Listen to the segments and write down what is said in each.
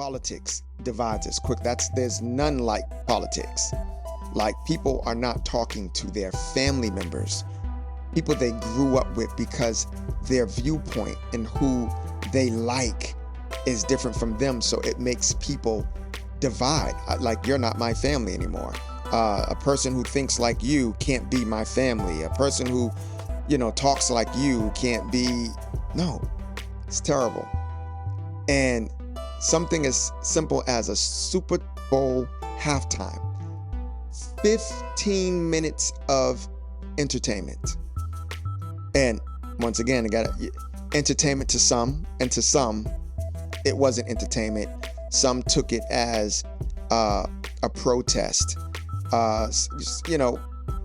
politics divides us quick. There's none like politics. Like, people are not talking to their family members, people they grew up with, because their viewpoint and who they like is different from them. So it makes people divide. Like, you're not my family anymore. A person who thinks like you can't be my family. A person who, talks like you can't be. No, it's terrible. And something as simple as a Super Bowl halftime, 15 minutes of entertainment. And once again, I got entertainment to some, and to some, it wasn't entertainment. Some took it as a protest,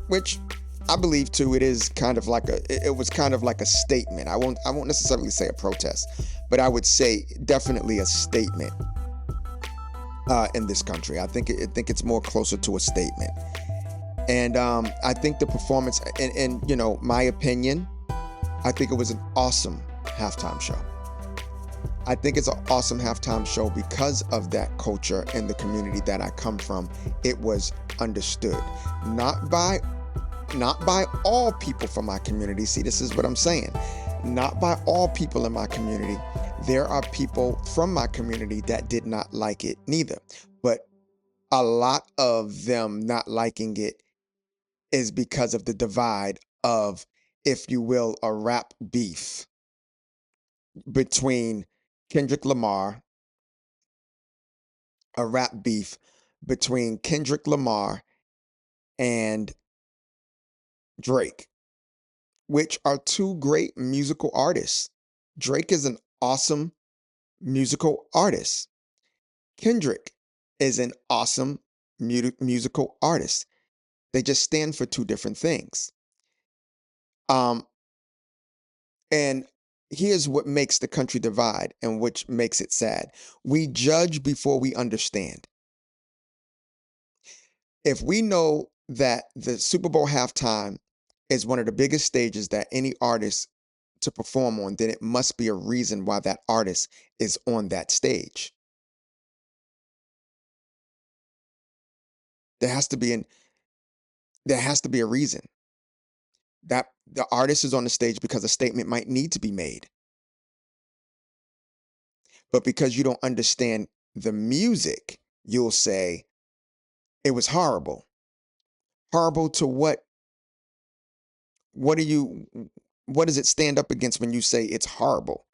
which I believe too. It is kind of like it was kind of like a statement. I won't necessarily say a protest, but I would say definitely a statement in this country. I think it's more closer to a statement. And I think the performance, and my opinion, I think it was an awesome halftime show. I think it's an awesome halftime show because of that culture and the community that I come from. It was understood, not by all people from my community. See, this is what I'm saying. Not by all people in my community. There are people from my community that did not like it neither. But a lot of them not liking it is because of the divide of, if you will, a rap beef between Kendrick Lamar, a rap beef between Kendrick Lamar and Drake, which are two great musical artists. Drake is an awesome musical artist. Kendrick is an awesome musical artist. They just stand for two different things. And here's what makes the country divide, and which makes it sad. We judge before we understand. If we know that the Super Bowl halftime is one of the biggest stages that any artist to perform on, then it must be a reason why that artist is on that stage. There has to be a reason. That the artist is on the stage because a statement might need to be made. But because you don't understand the music, you'll say it was horrible. Horrible to what? What does it stand up against when you say it's horrible?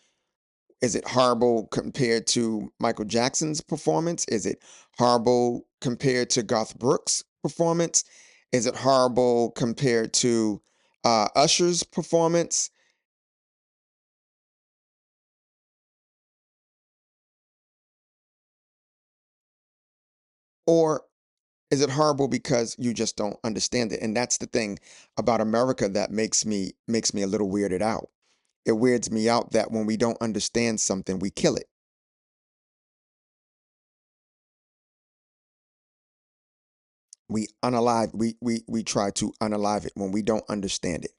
Is it horrible compared to Michael Jackson's performance? Is it horrible compared to Garth Brooks' performance? Is it horrible compared to Usher's performance? Or is it horrible because you just don't understand it? And that's the thing about America that makes me a little weirded out. It weirds me out that when we don't understand something, we kill it. We try to unalive it when we don't understand it.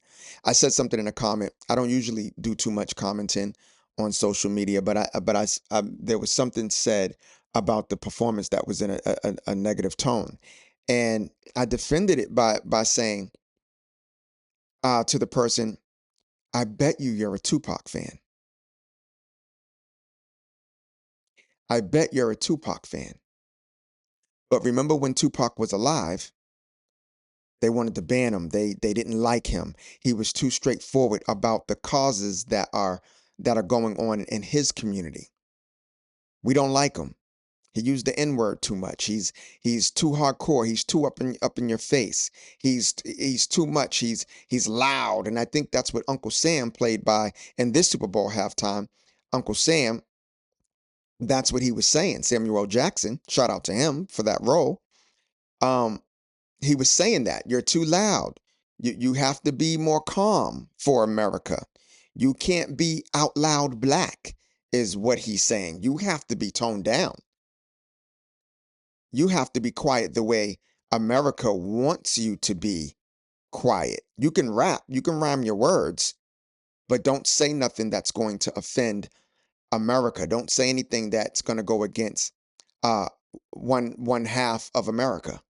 I said something in a comment. I don't usually do too much commenting on social media, but there was something said about the performance that was in a negative tone, and I defended it by saying to the person, I bet you're a Tupac fan. I bet you're a Tupac fan. But remember when Tupac was alive, they wanted to ban him. They didn't like him. He was too straightforward about the causes that are going on in his community. We don't like him. He used the N-word too much. He's too hardcore. He's too up in your face. He's too much. He's loud. And I think that's what Uncle Sam played by in this Super Bowl halftime. Uncle Sam, that's what he was saying. Samuel L. Jackson, shout out to him for that role. He was saying that you're too loud. You have to be more calm for America. You can't be out loud black, is what he's saying. You have to be toned down. You have to be quiet the way America wants you to be quiet. You can rap, you can rhyme your words, but don't say nothing that's going to offend America. Don't say anything that's going to go against uh, one half of America,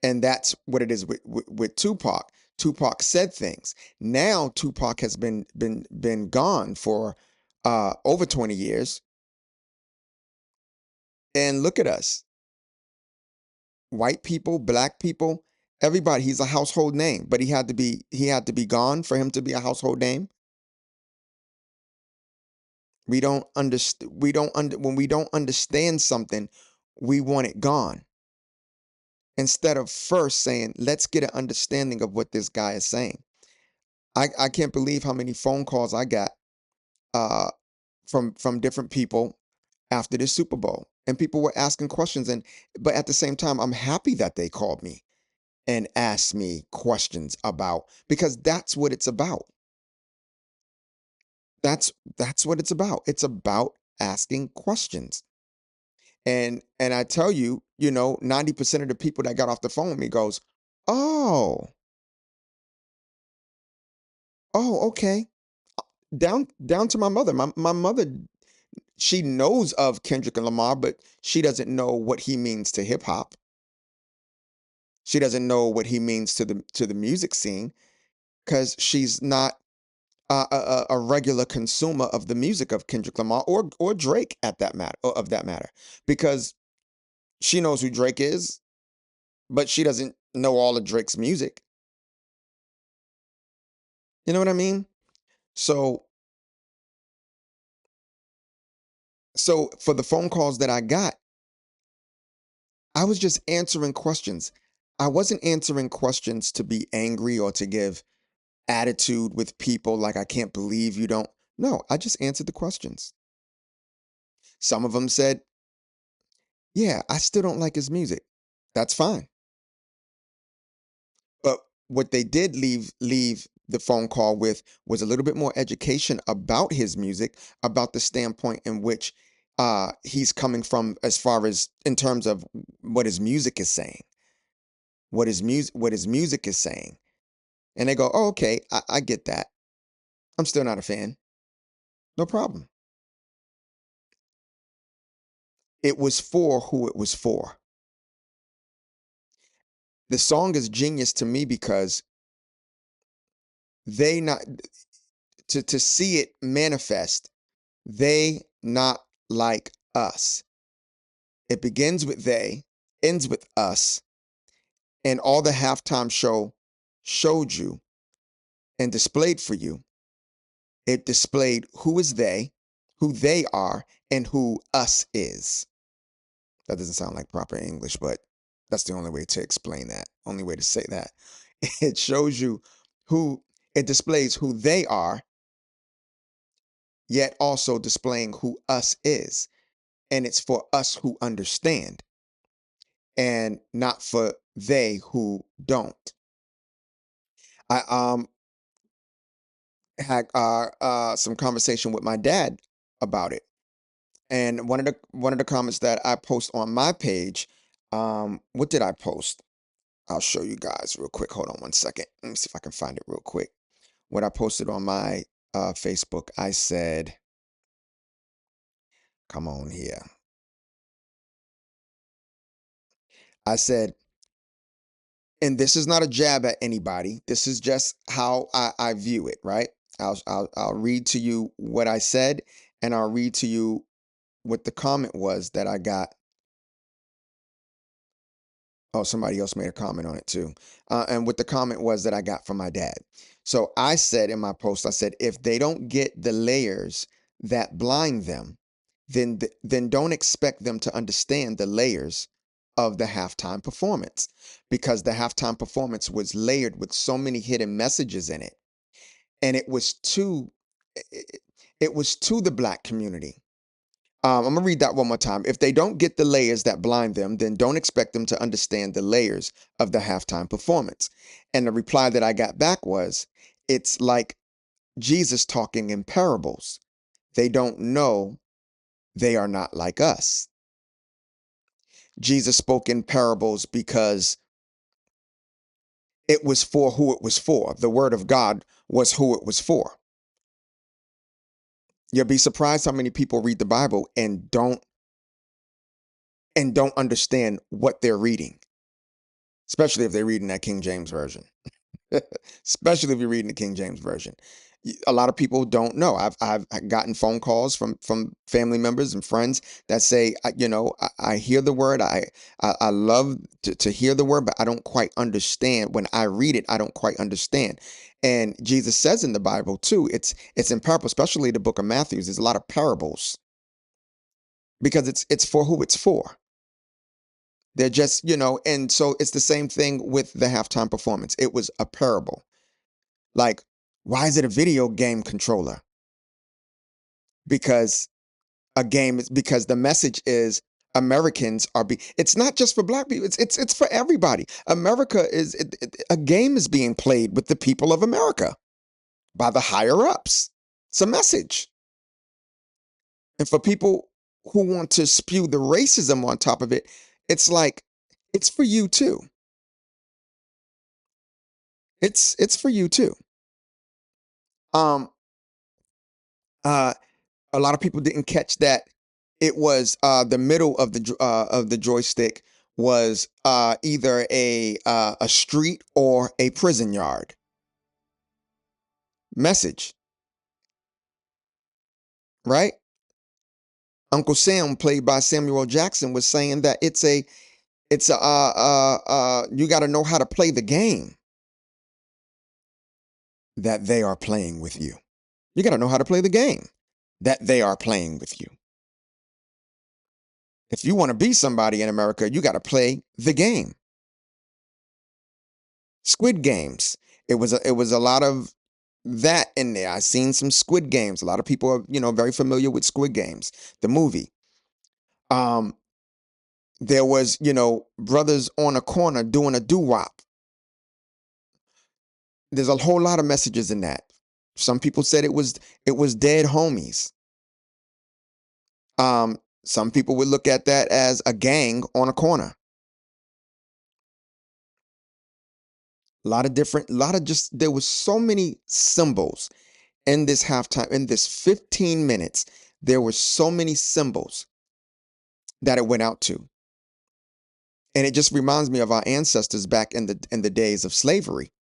and that's what it is with Tupac. Tupac said things. Now Tupac has been gone for over 20 years, and look at us, white people, black people, everybody. He's a household name, but he had to be gone for him to be a household name. We don't understand. When we don't understand something, we want it gone instead of first saying, let's get an understanding of what this guy is saying. I can't believe how many phone calls I got uh, from different people after the Super Bowl, and people were asking questions, and but at the same time, I'm happy that they called me and asked me questions about, because that's what it's about. That's what it's about. It's about asking questions. And I tell you, 90% of the people that got off the phone with me goes, "Oh, oh, okay." Down to my mother. My mother, she knows of Kendrick Lamar, but she doesn't know what he means to hip hop. She doesn't know what he means to the music scene, because she's not a regular consumer of the music of Kendrick Lamar or Drake at that matter of that matter, because she knows who Drake is, but she doesn't know all of Drake's music. You know what I mean? So so for the phone calls that I got, I was just answering questions. I wasn't answering questions to be angry or to give attitude with people like, I can't believe you don't. No, I just answered the questions. Some of them said, "Yeah, I still don't like his music." That's fine. But what they did leave the phone call with was a little bit more education about his music, about the standpoint in which he's coming from, as far as in terms of what his music is saying, what his music is saying. And they go, "Oh, okay, I get that. I'm still not a fan. No problem." It was for who it was for. The song is genius to me because they not to see it manifest, they not like us. It begins with they, ends with us, and all the halftime show showed you and displayed for you. It displayed who is they, who they are, and who us is. That doesn't sound like proper English, but that's the only way to explain that, only way to say that. It shows you who, it displays who they are, yet also displaying who us is. And it's for us who understand and not for they who don't. I had some conversation with my dad about it, and one of the comments that I post on my page, what did I post? I'll show you guys real quick. Hold on one second. Let me see if I can find it real quick. What I posted on my Facebook, I said, "Come on here." I said, and this is not a jab at anybody. This is just how I view it. Right? I'll read to you what I said, and I'll read to you what the comment was that I got. Oh, somebody else made a comment on it too. And what the comment was that I got from my dad. So I said in my post, I said, if they don't get the layers that blind them, then don't expect them to understand the layers of the halftime performance, because the halftime performance was layered with so many hidden messages in it, and it, it was to the black community. I'm gonna read that one more time. If they don't get the layers that blind them, then don't expect them to understand the layers of the halftime performance. And the reply that I got back was, it's like Jesus talking in parables. They don't know, they are not like us. Jesus spoke in parables because it was for who it was for. The word of God was who it was for. You'll be surprised how many people read the Bible and don't understand what they're reading, especially if they're reading that King James version. Especially if you're reading the King James version. A lot of people don't know. I've gotten phone calls from family members and friends that say, I hear the word. I love to hear the word, but I don't quite understand. When I read it, I don't quite understand. And Jesus says in the Bible too, it's in parable, especially the book of Matthew. There's a lot of parables because it's for who it's for. They're just, and so it's the same thing with the halftime performance. It was a parable. Like, why is it a video game controller? Because a game is because the message is Americans are it's not just for black people, it's for everybody. America is a game is being played with the people of America by the higher ups. It's a message. And for people who want to spew the racism on top of it, it's like it's for you too. It's for you too. Um uh a lot of people didn't catch that it was the middle of the joystick was either a street or a prison yard message, right? Uncle Sam, played by Samuel L. Jackson, was saying that it's a you got to know how to play the game that they are playing with you. You got to know how to play the game that they are playing with you. If you want to be somebody in America, you got to play the game. Squid Games. It was a lot of that in there. I seen some Squid Games. A lot of people are, very familiar with Squid Games, the movie. Um, there was, brothers on a corner doing a doo-wop. There's a whole lot of messages in that. Some people said it was dead homies. Some people would look at that as a gang on a corner. There was so many symbols in this halftime, in this 15 minutes, there were so many symbols that it went out to. And it just reminds me of our ancestors back in the days of slavery.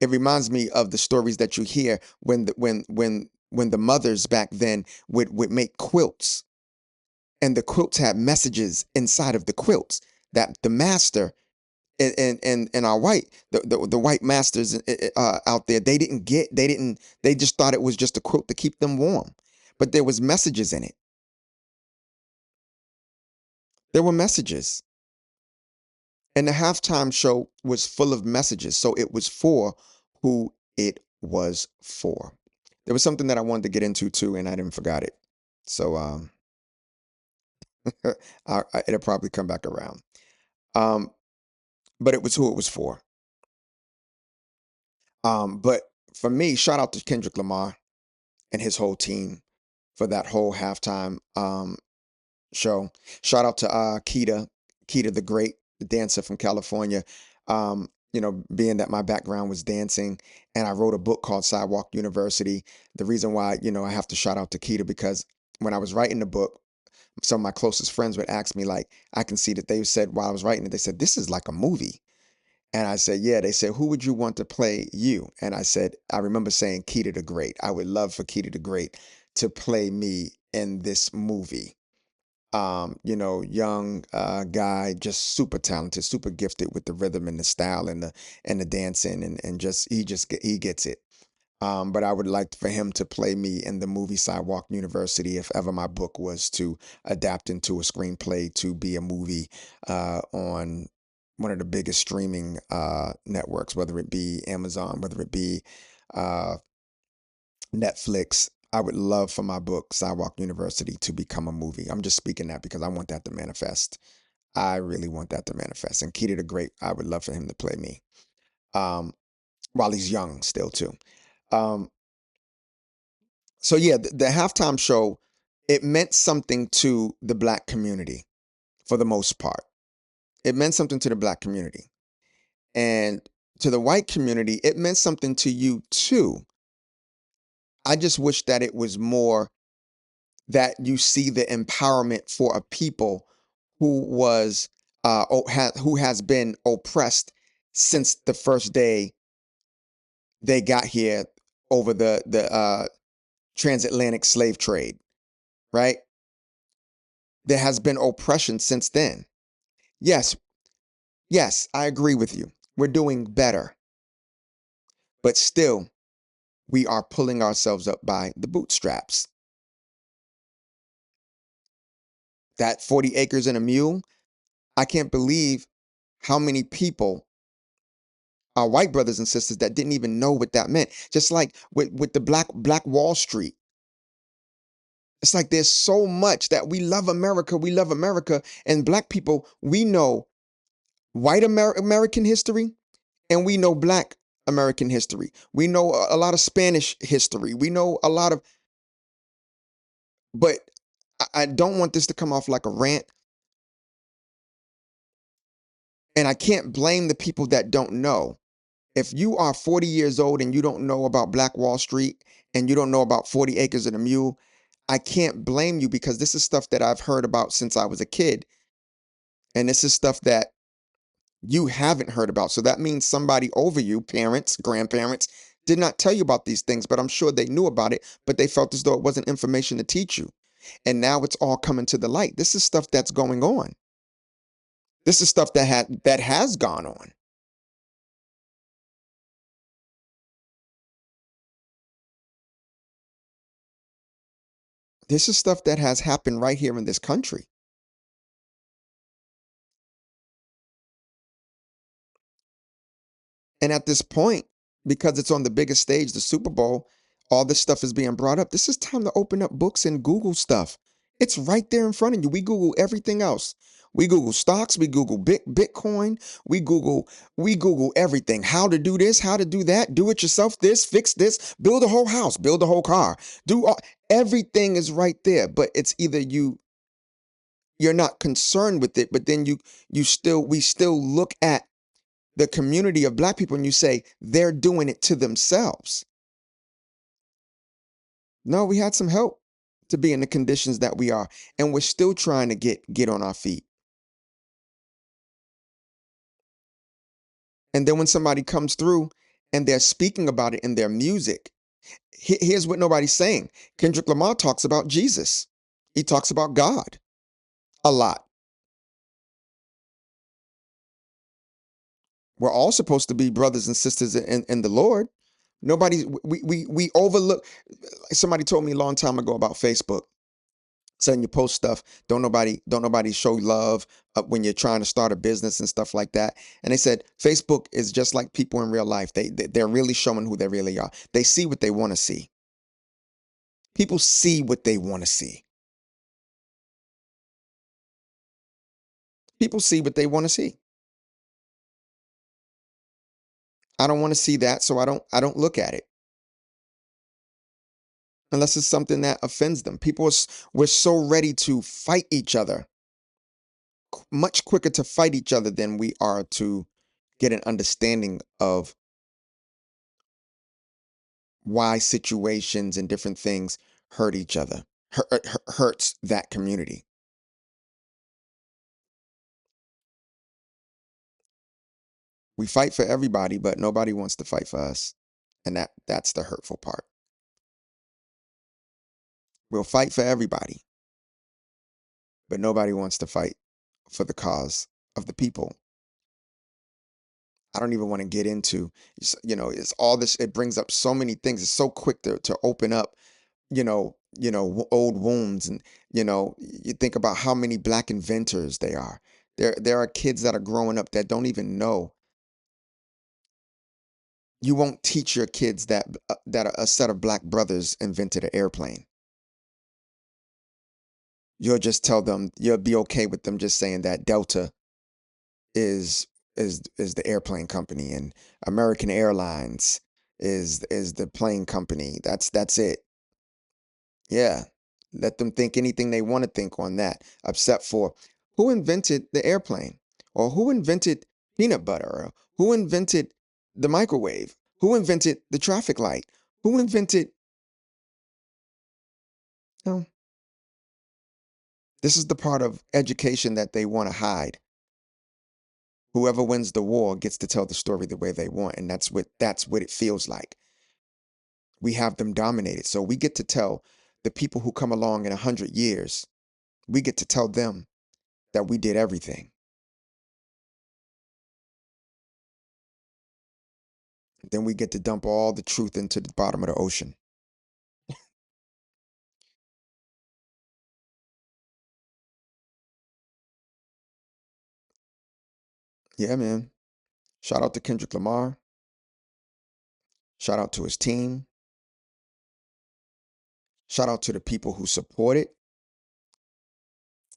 It reminds me of the stories that you hear when the mothers back then would make quilts, and the quilts had messages inside of the quilts that the master and our the white masters out there, they just thought it was just a quilt to keep them warm, but there was messages in it. There were messages. And the halftime show was full of messages. So it was for who it was for. There was something that I wanted to get into too, and I didn't forgot it. So it'll probably come back around. Um, but it was who it was for. But for me, shout out to Kendrick Lamar and his whole team for that whole halftime show. Shout out to Keita the Great, the dancer from California. Being that my background was dancing and I wrote a book called Sidewalk University. The reason why, I have to shout out to Keita because when I was writing the book, some of my closest friends would ask me, like, I can see that they said while I was writing it, they said, this is like a movie. And I said, yeah. They said, who would you want to play you? And I said, I remember saying Keita the Great. I would love for Keita the Great to play me in this movie. Young guy, just super talented, super gifted with the rhythm and the style and the dancing and he gets it. But I would like for him to play me in the movie Sidewalk University if ever my book was to adapt into a screenplay to be a movie on one of the biggest streaming networks, whether it be Amazon, whether it be uh, Netflix. I would love for my book, Sidewalk University, to become a movie. I'm just speaking that because I want that to manifest. I really want that to manifest. And Keita the Great, I would love for him to play me um, while he's young still, too. Um, so, yeah, the halftime show, it meant something to the black community for the most part. It meant something to the black community. And to the white community, it meant something to you, too. I just wish that it was more that you see the empowerment for a people who was who has been oppressed since the first day they got here over the transatlantic slave trade, right? There has been oppression since then. Yes, yes, I agree with you. We're doing better, but still, we are pulling ourselves up by the bootstraps. That 40 acres and a mule, I can't believe how many people, our white brothers and sisters, that didn't even know what that meant. Just like with the Black Wall Street. It's like there's so much that we love America, and black people, we know white American history and we know black American history. We know a lot of Spanish history. We know a lot of, but I don't want this to come off like a rant, and I can't blame the people that don't know. If you are 40 years old and you don't know about Black Wall Street and you don't know about 40 acres and a mule, I can't blame you, because this is stuff that I've heard about since I was a kid. And this is stuff that you haven't heard about. So that means somebody over you, parents, grandparents, did not tell you about these things, but I'm sure they knew about it, but they felt as though it wasn't information to teach you. And now it's all coming to the light. This is stuff that's going on. This is stuff that has gone on. This is stuff that has happened right here in this country. And at this point, because it's on the biggest stage, the Super Bowl, all this stuff is being brought up. This is time to open up books and Google stuff. It's right there in front of you. We Google everything else. We Google stocks, we Google Bitcoin, we Google everything. How to do this, how to do that, do it yourself, this, fix this, build a whole house, build a whole car. Do all, everything is right there, but it's either you're not concerned with it, but then we still look at the community of black people and you say they're doing it to themselves. No, we had some help to be in the conditions that we are, and we're still trying to get on our feet. And then when somebody comes through and they're speaking about it in their music, here's what nobody's saying. Kendrick Lamar talks about Jesus. He talks about God a lot. We're all supposed to be brothers and sisters in the Lord. Nobody, we overlook. Somebody told me a long time ago about Facebook. Saying you post stuff, don't nobody show love when you're trying to start a business and stuff like that. And they said Facebook is just like people in real life. They're really showing who they really are. They see what they want to see. People see what they want to see. People see what they want to see. I don't want to see that, so I don't look at it unless it's something that offends them. We're so ready to fight each other, much quicker to fight each other than we are to get an understanding of why situations and different things hurt each other, hurts that community. We fight for everybody, but nobody wants to fight for us. And that's the hurtful part. We'll fight for everybody, but nobody wants to fight for the cause of the people. I don't even want to get into, it's all this, it brings up so many things. It's so quick to open up, old wounds. And, you think about how many black inventors they are. There are kids that are growing up that don't even know. You won't teach your kids that a set of black brothers invented an airplane. You'll just tell them, you'll be okay with them just saying that Delta is is the airplane company, and American Airlines is the plane company. That's it. Yeah. Let them think anything they want to think on that, except for who invented the airplane, or who invented peanut butter, or who invented the microwave, who invented the traffic light, who invented, no. This is the part of education that they want to hide. Whoever wins the war gets to tell the story the way they want, and that's what it feels like. We have them dominated. So we get to tell the people who come along in 100 years, we get to tell them that we did everything. Then we get to dump all the truth into the bottom of the ocean. Yeah, man. Shout out to Kendrick Lamar. Shout out to his team. Shout out to the people who support it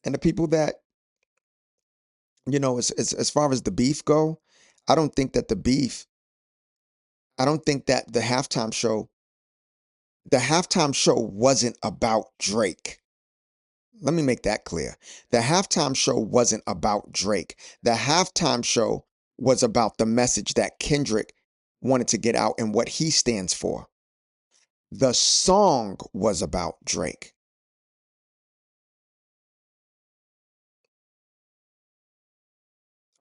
and the people that, as far as the beef go, I don't think that the beef, I don't think that the halftime show wasn't about Drake. Let me make that clear. The halftime show wasn't about Drake. The halftime show was about the message that Kendrick wanted to get out and what he stands for. The song was about Drake.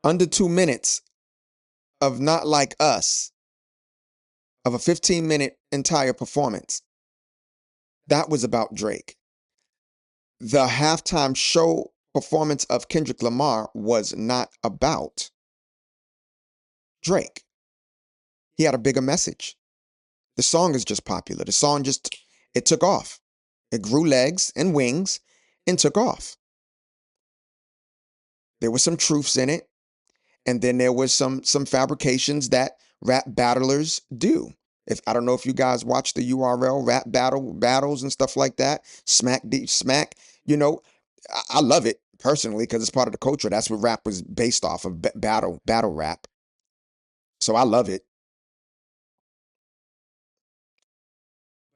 Under 2 minutes of Not Like Us, of a 15-minute entire performance, that was about Drake. The halftime show performance of Kendrick Lamar was not about Drake. He had a bigger message. The song is just popular. The song just, it took off. It grew legs and wings and took off. There were some truths in it, and then there was some fabrications that rap battlers do. If I don't know if you guys watch the URL rap battles and stuff like that, smack, you know, I love it personally because it's part of the culture. That's what rap was based off of, battle rap. So I love it.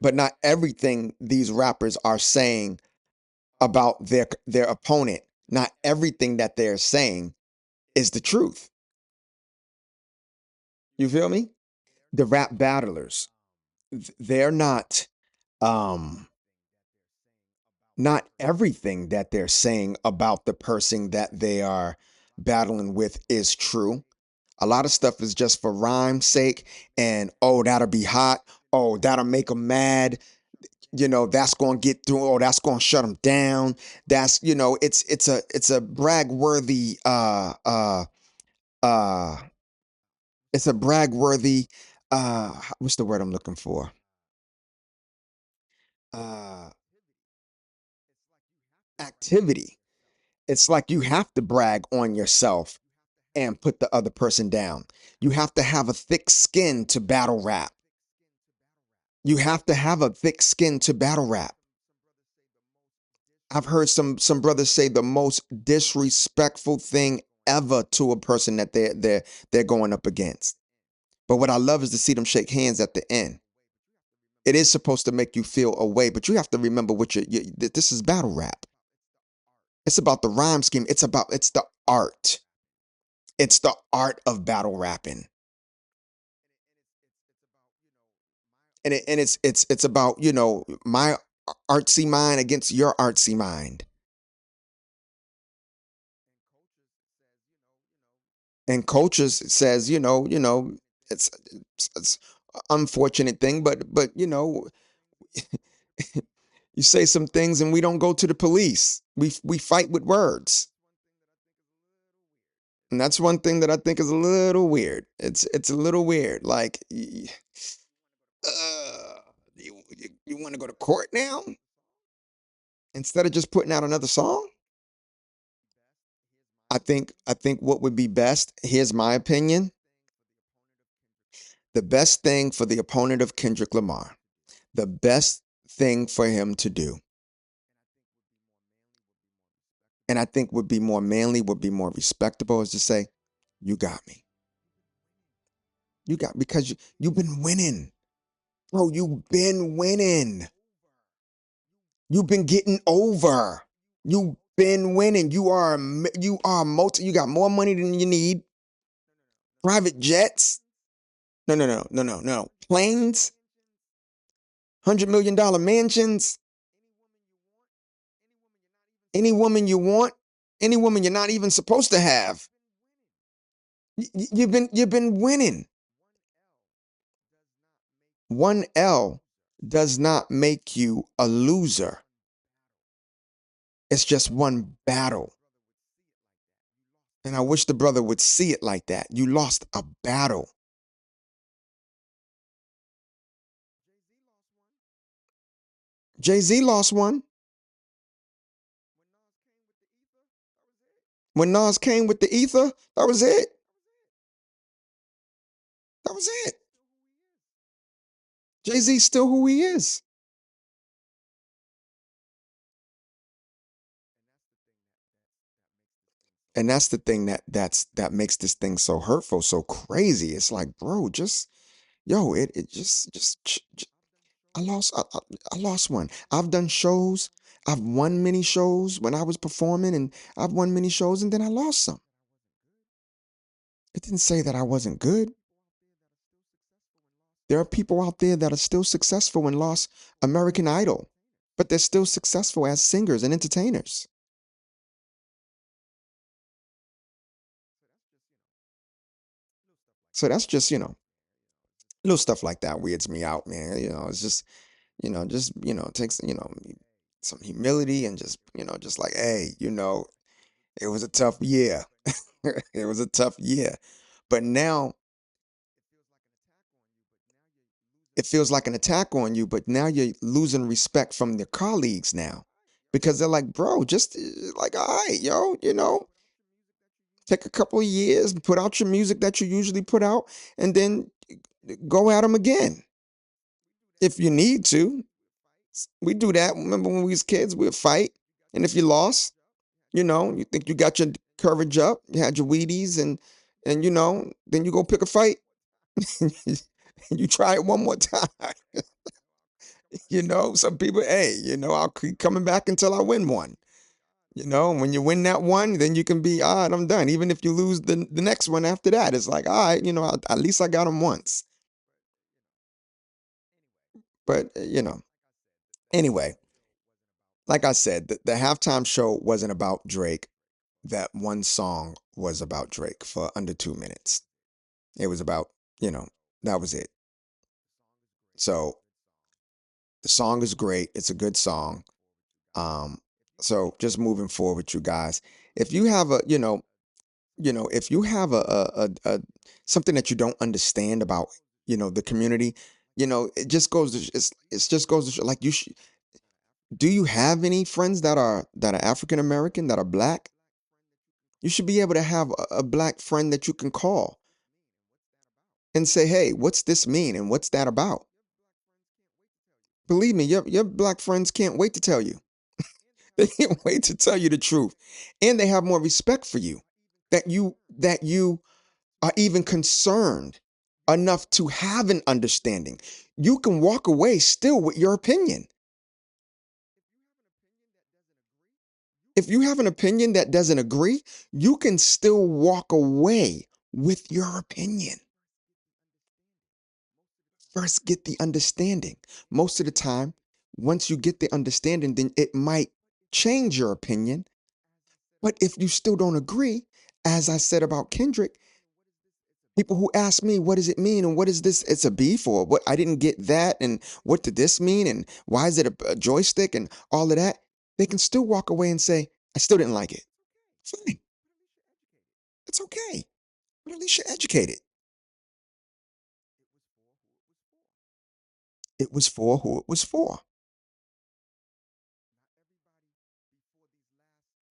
But not everything these rappers are saying about their opponent, not everything that they're saying is the truth. You feel me? The rap battlers, they're um not everything that they're saying about the person that they are battling with is true. A lot of stuff is just for rhyme's sake, and oh, that'll be hot. Oh, that'll make them mad. That's going to get through. Oh, that's going to shut them down. That's, it's a brag worthy uh it's a brag worthy what's the word I'm looking for? Uh Activity. It's like you have to brag on yourself and put the other person down. You have to have a thick skin to battle rap. You have to have a thick skin to battle rap. I've heard some brothers say the most disrespectful thing ever to a person that they're going up against. But what I love is to see them shake hands at the end. It is supposed to make you feel away, but you have to remember this is battle rap. It's about the rhyme scheme. It's the art. It's the art of battle rapping. And it's about, my artsy mind against your artsy mind. And coaches says, it's unfortunate thing, but you say some things and we don't go to the police. We fight with words. And that's one thing that I think is a little weird. It's a little weird. Like, you want to go to court now instead of just putting out another song? I think what would be best. Here's my opinion. The best thing for the opponent of Kendrick Lamar, the best thing for him to do, and I think would be more manly, would be more respectable, is to say, "You got me. You got because you've been winning, bro. You've been winning. You've been getting over. You've been winning. You are multi. You got more money than you need. Private jets. No, no, no, no, no, no. Planes. $100 million mansions. Any woman you want, any woman you're not even supposed to have. You've been winning. One L does not make you a loser. It's just one battle. And I wish the brother would see it like that. You lost a battle. Jay-Z lost one. When Nas came with the ether, that was it. That was it. Jay-Z's still who he is. And that's the thing that makes this thing so hurtful, so crazy. It's like, bro, just yo, it just I lost one. I've done shows. I've won many shows when I was performing, and I've won many shows, and then I lost some. It didn't say that I wasn't good. There are people out there that are still successful and lost American Idol, but they're still successful as singers and entertainers. So that's just, little stuff like that weirds me out, man. It's just, it takes, some humility and just like, hey, it was a tough year. It was a tough year. But now it feels like an attack on you, but now you're losing respect from your colleagues now because they're like, bro, just like, all right, yo, take a couple of years and put out your music that you usually put out and then go at them again if you need to. We do that. Remember when we was kids, we'd fight. And if you lost, you think you got your courage up, you had your Wheaties and then you go pick a fight and you try it one more time. Some people, hey, I'll keep coming back until I win one. When you win that one, then you can be, all right, I'm done. Even if you lose the next one after that, it's like, all right, at least I got them once. But, anyway, like I said, the halftime show wasn't about Drake. That one song was about Drake for under 2 minutes. It was about, you know, that was it. So the song is great. It's a good song. Um, so just moving forward with you guys, if you have if you have a something that you don't understand about, the community, it just goes to, it's just goes to show, like do you have any friends that are African American that are black? You should be able to have a black friend that you can call and say, hey, what's this mean and what's that about? Believe me, your black friends can't wait to tell you. They can't wait to tell you the truth. And they have more respect for you. That you are even concerned enough to have an understanding. You can walk away still with your opinion. If you have an opinion that doesn't agree, you can still walk away with your opinion. First, get the understanding. Most of the time, once you get the understanding, then it might change your opinion. But if you still don't agree, as I said about Kendrick, people who ask me, what does it mean? And what is this? It's a beef or what? I didn't get that. And what did this mean? And why is it a joystick and all of that? They can still walk away and say, I still didn't like it. Fine. It's okay. But at least you're educated. It was for who it was for.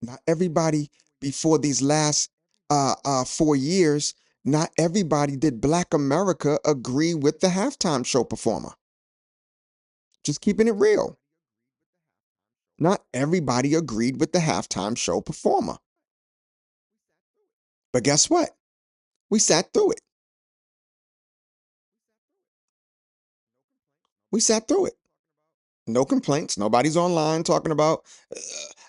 Not everybody before these last 4 years, not everybody did Black America agree with the halftime show performer. Just keeping it real. Not everybody agreed with the halftime show performer. But guess what? We sat through it. We sat through it. No complaints. Nobody's online talking about,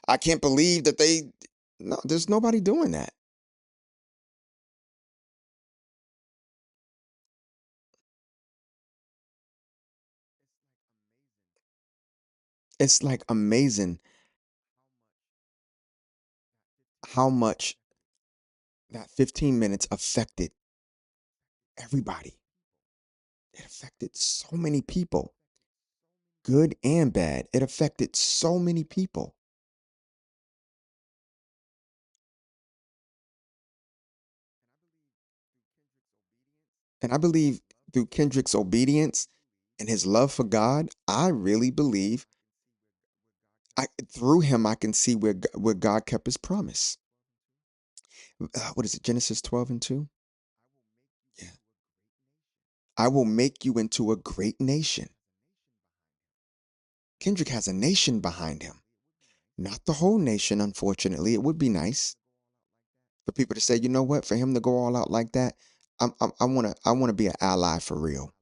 I can't believe that they. No, there's nobody doing that. It's like amazing how much that 15 minutes affected everybody. It affected so many people, good and bad. It affected so many people. And I believe through Kendrick's obedience and his love for God, I really believe through him I can see where God kept his promise. What is it? Genesis 12:2? Yeah. I will make you into a great nation. Kendrick has a nation behind him. Not the whole nation, unfortunately. It would be nice for people to say, you know what, for him to go all out like that, I wanna be an ally for real.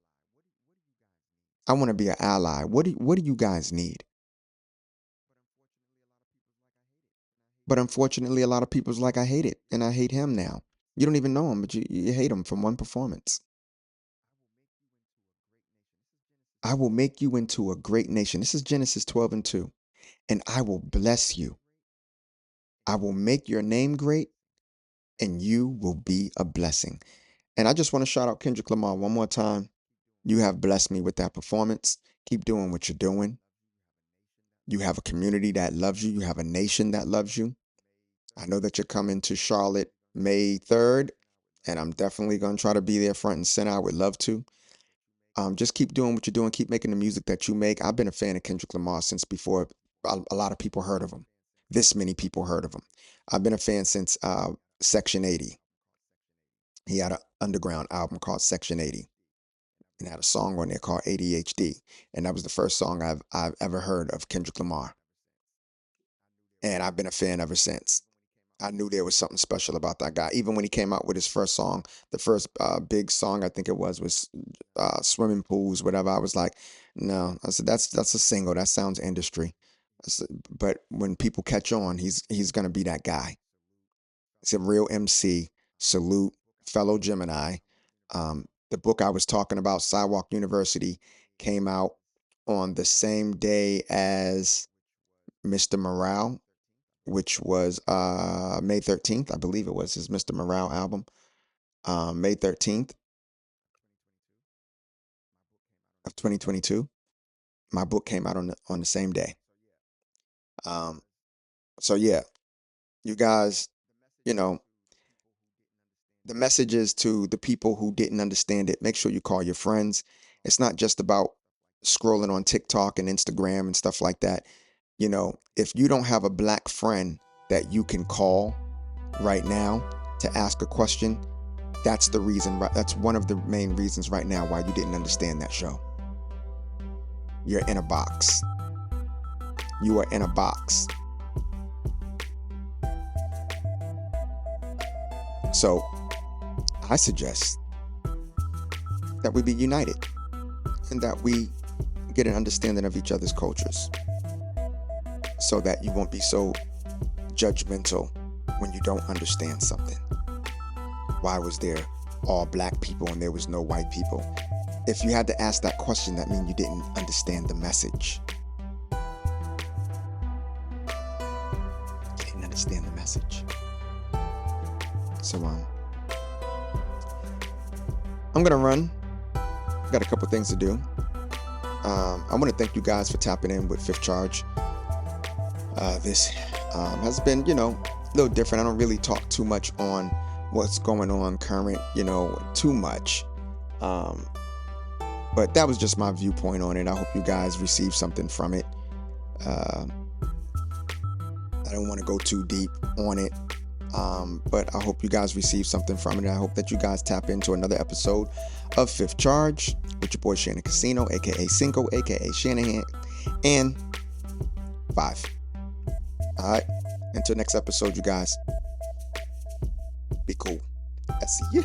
I wanna be an ally. What do you guys need? But unfortunately, a lot of people's like, I hate it, and I hate him now. You don't even know him, but you hate him from one performance. I will make you into a great nation. This is Genesis 12:2. And I will bless you. I will make your name great, and you will be a blessing. And I just want to shout out Kendrick Lamar one more time. You have blessed me with that performance. Keep doing what you're doing. You have a community that loves you. You have a nation that loves you. I know that you're coming to Charlotte May 3rd, and I'm definitely going to try to be there front and center. I would love to. Just keep doing what you're doing. Keep making the music that you make. I've been a fan of Kendrick Lamar since before a lot of people heard of him. This many people heard of him. I've been a fan since Section 80. He had an underground album called Section 80 and had a song on there called ADHD. And that was the first song I've ever heard of Kendrick Lamar. And I've been a fan ever since. I knew there was something special about that guy. Even when he came out with his first song, the first big song I think it was Swimming Pools, whatever. I was like, no. I said that's a single. That sounds industry. I said, but when people catch on, he's gonna be that guy. He's a real MC. Salute, fellow Gemini. The book I was talking about, Sidewalk University, came out on the same day as Mr. Morale, which was May 13th. I believe it was his Mr. Morale album. May 13th of 2022. My book came out on the same day. Um, so yeah, you guys, you know, the message is to the people who didn't understand it. Make sure you call your friends. It's not just about scrolling on TikTok and Instagram and stuff like that. If you don't have a black friend that you can call right now to ask a question, that's the reason. That's one of the main reasons right now why you didn't understand that show. You're in a box. You are in a box. So I suggest that we be united and that we get an understanding of each other's cultures so that you won't be so judgmental when you don't understand something. Why was there all black people and there was no white people? If you had to ask that question, that means you didn't understand the message. You didn't understand the message. So I'm gonna run. Got a couple things to do. I want to thank you guys for tapping in with Fifth Charge. This has been, a little different. I don't really talk too much on what's going on current, too much. But that was just my viewpoint on it. I hope you guys receive something from it. I don't want to go too deep on it. But I hope you guys receive something from it. I hope that you guys tap into another episode of Fifth Charge with your boy Shannyn Casino A.K.A. SynCo A.K.A. Shanahan and 5. All right. Until next episode, you guys. Be cool. I see you.